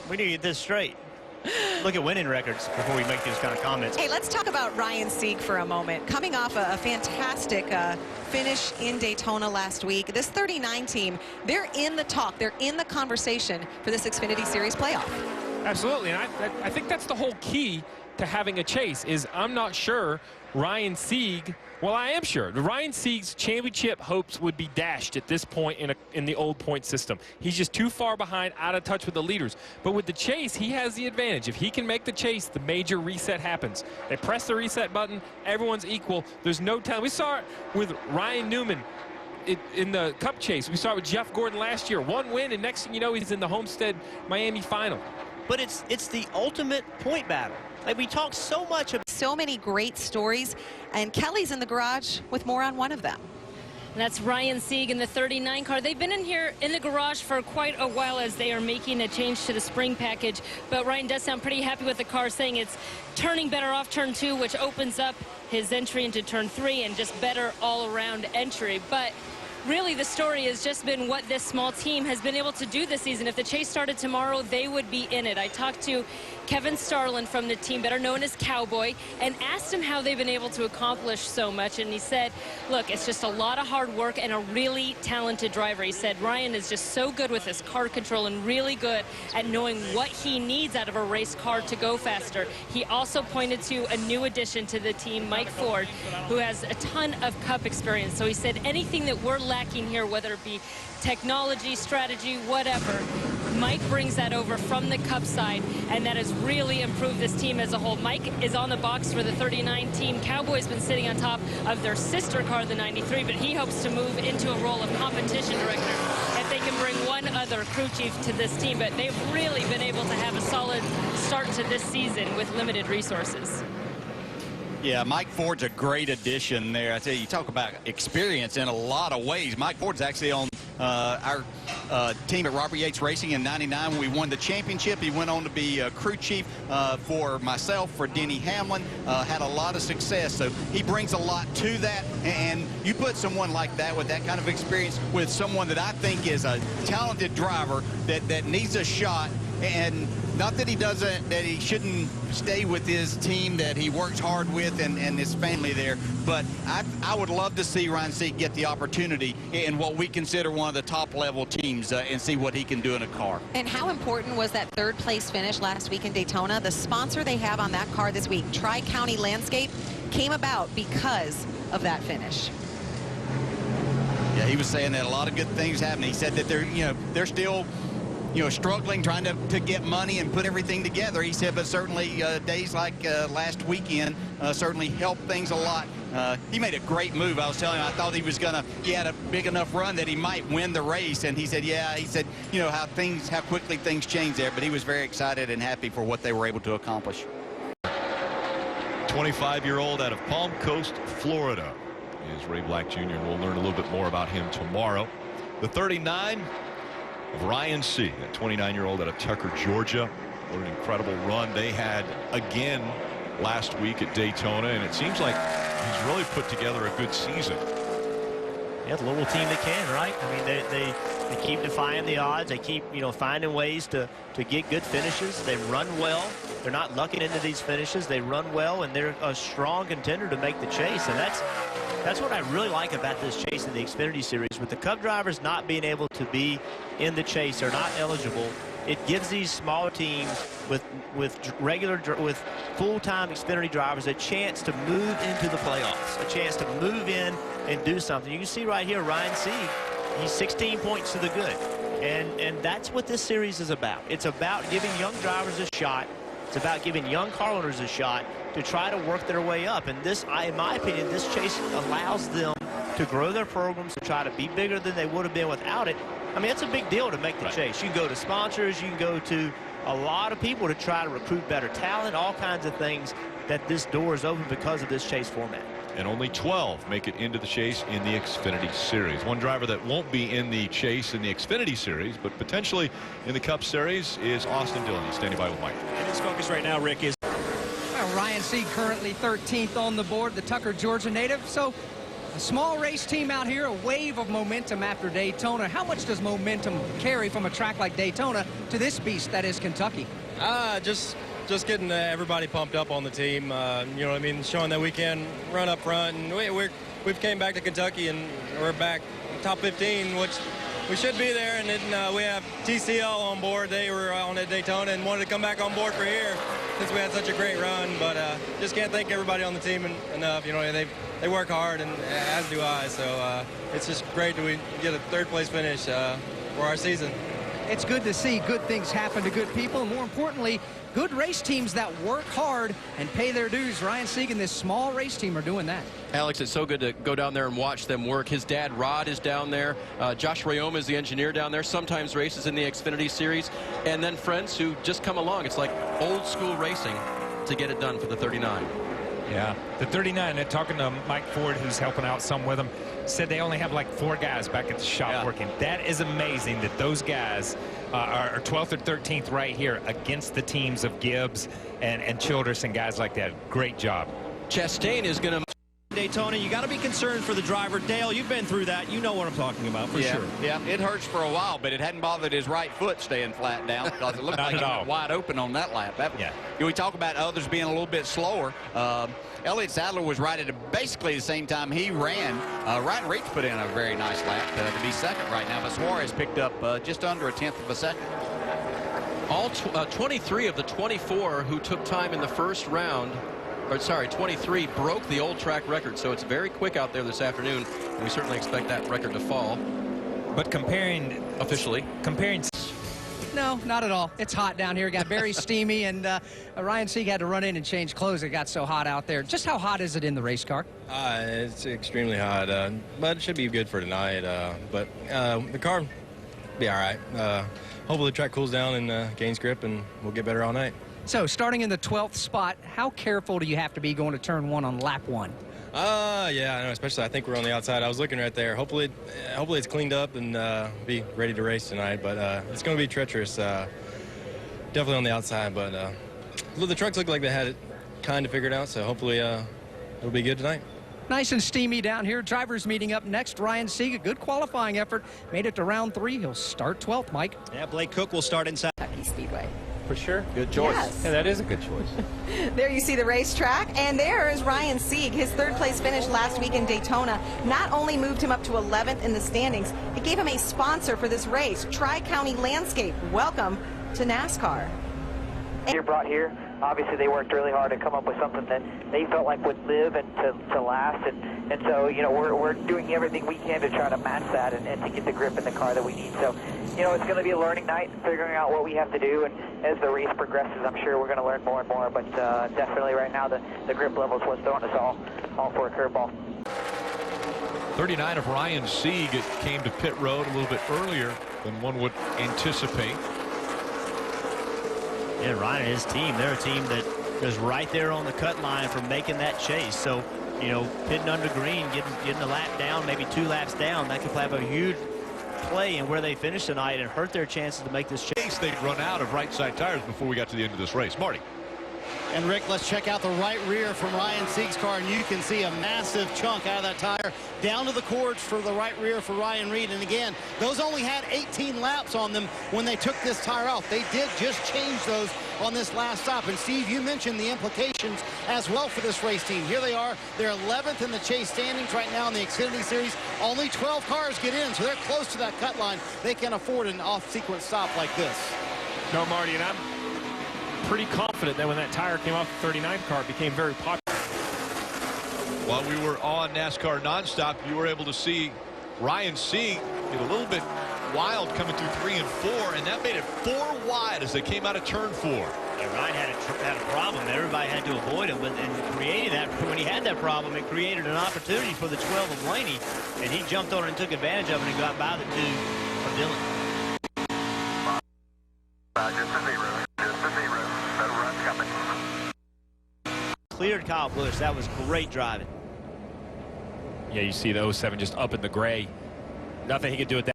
we need to get this straight. Look at winning records before we make these kind of comments. Hey, let's talk about Ryan Sieg for a moment. Coming off a fantastic finish in Daytona last week, this 39 team, they're in the talk. They're in the conversation for this Xfinity Series playoff. Absolutely, and I think that's the whole key to having a chase is I'm not sure Ryan Sieg, well, I am sure. Ryan Sieg's championship hopes would be dashed at this point in the old point system. He's just too far behind, out of touch with the leaders. But with the chase, he has the advantage. If he can make the chase, the major reset happens. They press the reset button, everyone's equal. There's no time. We saw it with Ryan Newman in the Cup chase. We saw it with Jeff Gordon last year. One win, and next thing you know, he's in the Homestead Miami final. But it's the ultimate point battle. Like, we talk so much about so many great stories, and Kelly's in the garage with more on one of them. And that's Ryan Sieg in the 39 car. They've been in here in the garage for quite a while as they are making a change to the spring package. But Ryan does sound pretty happy with the car, saying it's turning better off turn 2, which opens up his entry into turn 3 and just better all-around entry. But really, the story has just been what this small team has been able to do this season. If the chase started tomorrow, they would be in it. I talked to Kevin Starlin from the team, better known as Cowboy, and asked him how they've been able to accomplish so much. And he said, look, it's just a lot of hard work and a really talented driver. He said Ryan is just so good with his car control and really good at knowing what he needs out of a race car to go faster. He also pointed to a new addition to the team, Mike Ford, who has a ton of Cup experience. So he said anything that we're lacking here, whether it be technology, strategy, whatever, Mike brings that over from the Cup side, and that has really improved this team as a whole. Mike is on the box for the 39 team. Cowboy's been sitting on top of their sister car, the 93, but he hopes to move into a role of competition director if they can bring one other crew chief to this team. But they've really been able to have a solid start to this season with limited resources. Yeah, Mike Ford's a great addition there. I tell you, talk about experience in a lot of ways. Mike Ford's actually on our team at Robert Yates Racing in '99 when we won the championship. He went on to be crew chief for myself, for Denny Hamlin, had a lot of success. So he brings a lot to that. And you put someone like that with that kind of experience with someone that I think is a talented driver that needs a shot. And not that he shouldn't stay with his team that he works hard with and his family there, but I would love to see Ryan Sieg get the opportunity in what we consider one of the top-level teams and see what he can do in a car. And how important was that third-place finish last week in Daytona? The sponsor they have on that car this week, Tri-County Landscape, came about because of that finish. Yeah, he was saying that a lot of good things happened. He said that they're still struggling, trying to get money and put everything together. He said, but certainly days like last weekend certainly helped things a lot. He made a great move. I was telling him I thought he had a big enough run that he might win the race. And he said, yeah, how quickly things change there. But he was very excited and happy for what they were able to accomplish. 25-year-old out of Palm Coast, Florida is Ray Black Jr., and we'll learn a little bit more about him tomorrow. The 39 of Ryan Sieg, a 29-year-old out of Tucker, Georgia. What an incredible run they had again last week at Daytona, and it seems like he's really put together a good season. Yeah, the little team that can, right? I mean, they keep defying the odds. They keep, finding ways to get good finishes. They run well. They're not lucking into these finishes. They run well, and they're a strong contender to make the chase, and that's what I really like about this chase in the Xfinity Series. With the Cup drivers not being able to be in the chase, they're not eligible. It gives these smaller teams with full-time Xfinity drivers a chance to move into the playoffs, a chance to move in and do something. You can see right here, Ryan Sieg, he's 16 points to the good. And that's what this series is about. It's about giving young drivers a shot. It's about giving young car owners a shot to try to work their way up. And this, in my opinion, this chase allows them to grow their programs, to try to be bigger than they would have been without it. I mean, it's a big deal to make the chase. You can go to sponsors, you can go to a lot of people to try to recruit better talent, all kinds of things that this door is open because of this chase format. And only 12 make it into the chase in the Xfinity Series. One driver that won't be in the chase in the Xfinity Series, but potentially in the Cup Series, is Austin Dillon. He's standing by with Mike. And his focus right now, Rick, is Ryan Sieg currently 13th on the board, the Tucker, Georgia native. So A small race team out here, a wave of momentum after Daytona. How much does momentum carry from a track like Daytona to this beast that is Kentucky? Just getting everybody pumped up on the team. You know what I mean? Showing that we can run up front, and we've came back to Kentucky and we're back top 15, which we should be there. And then we have TCL on board. They were on at Daytona and wanted to come back on board for here since we had such a great run. But just can't thank everybody on the team enough. You know, they work hard, and as do I. So it's just great that we get a third-place finish for our season. It's good to see good things happen to good people, and more importantly, good race teams that work hard and pay their dues. Ryan Sieg and this small race team are doing that. Alex, it's so good to go down there and watch them work. His dad, Rod, is down there. Josh Rayoma is the engineer down there, sometimes races in the Xfinity Series. And then friends who just come along. It's like old school racing to get it done for the 39. Yeah, the 39, and talking to Mike Ford, who's helping out some with them, said they only have like 4 guys back at the shop working. That is amazing that those guys are 12th or 13th right here against the teams of Gibbs and Childress and guys like that. Great job. Chastain is going to... Daytona, you got to be concerned for the driver. Dale, you've been through that. You know what I'm talking about for sure. Yeah, it hurts for a while, but it hadn't bothered his right foot staying flat down because it looked like he went wide open on that lap. We talk about others being a little bit slower. Elliott Sadler was right at basically the same time he ran. Ryan Reach put in a very nice lap to be second right now, but Suarez picked up just under 1/10 of a second. All 23 of the 24 who took time in the first round, or sorry, 23 broke the old track record, so it's very quick out there this afternoon, and we certainly expect that record to fall. But comparing... Officially. Comparing... No, not at all. It's hot down here. It got very steamy, and Ryan Sieg had to run in and change clothes. It got so hot out there. Just how hot is it in the race car? It's extremely hot, but it should be good for tonight. But the car will be all right. Hopefully the track cools down and gains grip, and we'll get better all night. So, starting in the 12th spot, how careful do you have to be going to turn 1 on lap 1? Yeah, I know, especially I think we're on the outside. I was looking right there. Hopefully it's cleaned up and be ready to race tonight, but it's going to be treacherous. Definitely on the outside, but the trucks look like they had it kind of figured out, so hopefully it'll be good tonight. Nice and steamy down here. Drivers meeting up next. Ryan Sieg, a good qualifying effort. Made it to round 3. He'll start 12th, Mike. Yeah, Blake Cook will start inside. Kentucky Speedway. For sure. Good choice. Yes. Yeah, that is a good choice. There you see the racetrack, and there is Ryan Sieg. His third-place finish last week in Daytona not only moved him up to 11th in the standings, it gave him a sponsor for this race, Tri-County Landscape. Welcome to NASCAR. You're brought here. Obviously, they worked really hard to come up with something that they felt like would live and to last. And so, you know, we're doing everything we can to try to match that and to get the grip in the car that we need. So, you know, it's going to be a learning night, figuring out what we have to do. And as the race progresses, I'm sure we're going to learn more and more. But definitely right now, the grip level is what's throwing us all for a curveball. 39 of Ryan Sieg came to pit road a little bit earlier than one would anticipate. Yeah, Ryan and his team, they're a team that is right there on the cut line for making that chase. So, you know, pitting under green, getting a lap down, maybe 2 laps down, that could have a huge play in where they finish tonight and hurt their chances to make this chase. They'd run out of right side tires before we got to the end of this race. Marty. And Rick, let's check out the right rear from Ryan Sieg's car, and you can see a massive chunk out of that tire down to the cords for the right rear for Ryan Reed. And again, those only had 18 laps on them when they took this tire off. They did just change those on this last stop. And Steve, you mentioned the implications as well for this race team. Here they are. They're 11th in the chase standings right now in the Xfinity Series. Only 12 cars get in, so they're close to that cut line. They can afford an off-sequence stop like this. No, Marty, and I'm pretty confident that when that tire came off the 39 car, it became very popular. While we were on NASCAR Nonstop, you were able to see Ryan Sieg get a little bit wild coming through 3 and 4, and that made it 4 wide as they came out of turn 4. Yeah, Ryan had a problem. Everybody had to avoid him, but and created that. When he had that problem, it created an opportunity for the 12 of Blaney, and he jumped on it and took advantage of it and got by the 2 of Dillon. Cleared Kyle Busch. That was great driving. Yeah, you see the 07 just up in the gray. Nothing he could do with that.